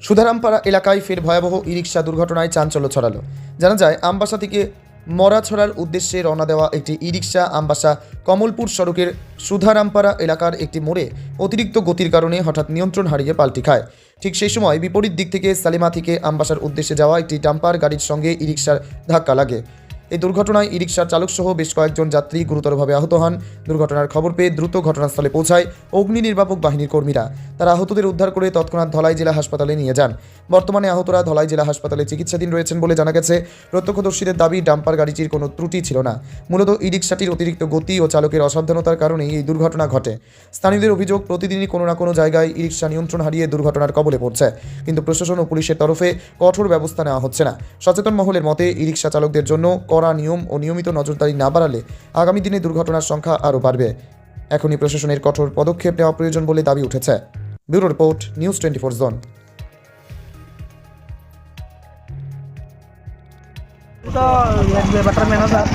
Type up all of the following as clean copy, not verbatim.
সুধারামপাড়া এলাকায় ফের ভয়াবহ ই রিক্সা দুর্ঘটনায় চাঞ্চল্য ছড়ালো। জানা যায়, আমবাসা থেকে মরাছড়ার উদ্দেশ্যে রওনা দেওয়া একটি ই রিক্সা আমবাসা কমলপুর সড়কের সুধারামপাড়া এলাকার একটি মোড়ে অতিরিক্ত গতির কারণে হঠাৎ নিয়ন্ত্রণ হারিয়ে পাল্টি খায়। ঠিক সেই সময় বিপরীত দিক থেকে সালেমা থেকে আমবাসার উদ্দেশ্যে যাওয়া একটি ডাম্পার গাড়ির সঙ্গে ই রিক্সার ধাক্কা লাগে। এই দুর্ঘটনায় ই রিক্সার চালকসহ বেশ কয়েকজন যাত্রী গুরুতরভাবে আহত হন। দুর্ঘটনার খবর পেয়ে দ্রুত ঘটনাস্থলে পৌঁছায় অগ্নি নির্বাপক বাহিনীর কর্মীরা। তারা আহতদের উদ্ধার করে তৎক্ষণাৎ ধলাই জেলা হাসপাতালে নিয়ে যান। বর্তমানে আহতরা ধলাই জেলা হাসপাতালে চিকিৎসাধীন রয়েছেন বলে জানা গেছে। প্রত্যক্ষদর্শীদের দাবি, ডাম্পার গাড়িটির কোনো ত্রুটি ছিল না। মূলত ই রিক্সাটির অতিরিক্ত গতি ও চালকের অসাবধানতার কারণেই এই দুর্ঘটনা ঘটে। স্থানীয়দের অভিযোগ, প্রতিদিনই কোনো না কোনো জায়গায় ই রিক্সা নিয়ন্ত্রণ হারিয়ে দুর্ঘটনার কবলে পড়ছে, কিন্তু প্রশাসন ও পুলিশের তরফে কঠোর ব্যবস্থা নেওয়া হচ্ছে না। সচেতন মহলের মতে, ই রিক্সা চালকদের জন্য কড়া নিয়ম ও নিয়মিত নজরদারি না বাড়ালে আগামী দিনে দুর্ঘটনার সংখ্যা আরও বাড়বে। এখনই প্রশাসনের কঠোর পদক্ষেপ নেওয়া প্রয়োজন বলে দাবি উঠেছে। ব্যুরো রিপোর্ট, নিউজ 24 জন। তো ব্যাপারটা ম্যানেজার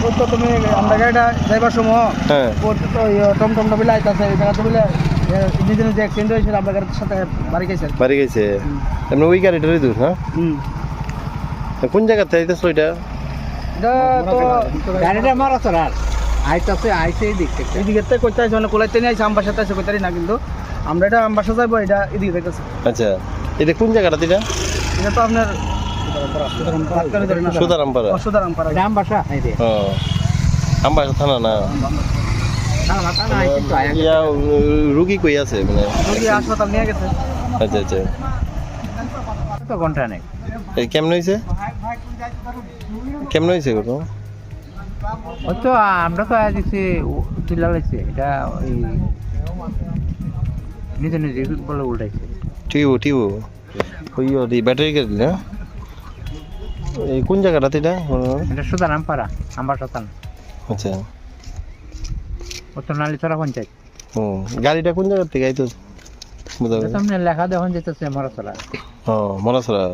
ও তো তুমি আমরা গাড়িটা যাইবার সময় ও তো টমটমটা বিলে আইতাছে এই জায়গাতে বিলে নিজে নিজে অ্যাক্সিডেন্ট হয়েছিল, আমরা গাড়ির সাথে বাড়ি গেছে এমনি ওই গাড়িটারই দূর। হ্যাঁ, কোন জায়গাতে আইতেছো এটা? এটা তো গাড়িটা মারা চড়ার আইতাছে আইছে এইদিকে থেকে কইতে আইছে, মানে কোলাইতে নিয়ে আইছে, আমবাসাতে আছে কইতারি না, কিন্তু আমরা এটা আমবাসা যাইবো, এটা এদিকে যাইতেছে। আচ্ছা, এটা কোন জায়গাটা? এটা এটা তো আপনার সুধারামপাড়া। সুধারামপাড়া আমবাসা। ও, আমবাসা থানা না? ইয়া রুগী কই আছে? মানে রোগী হাসপাতাল নিয়ে গেছে। আচ্ছা আচ্ছা, তো ঘন্টা নেই। এই কেমন হয়েছে? কেমন হয়েছে গো? ও তো আমরা তো আজকে তুলা লাগছে, এটা ওই নিজে নিজে বলে উল্টাইছে। টিউ ওই ওদি ব্যাটারি গাড়ি না? এই কোন জায়গাটাতে এটা? এটা সুধারামপাড়া আমবাসা থানা। আচ্ছা, উত্তর নালিচড়া পঞ্চায়েত। ও, গাড়িটা কোন জায়গা থেকে আইতো? সামনে লেখা দেখুন যেতেছে মরাচড়া। ও, মরাসরা।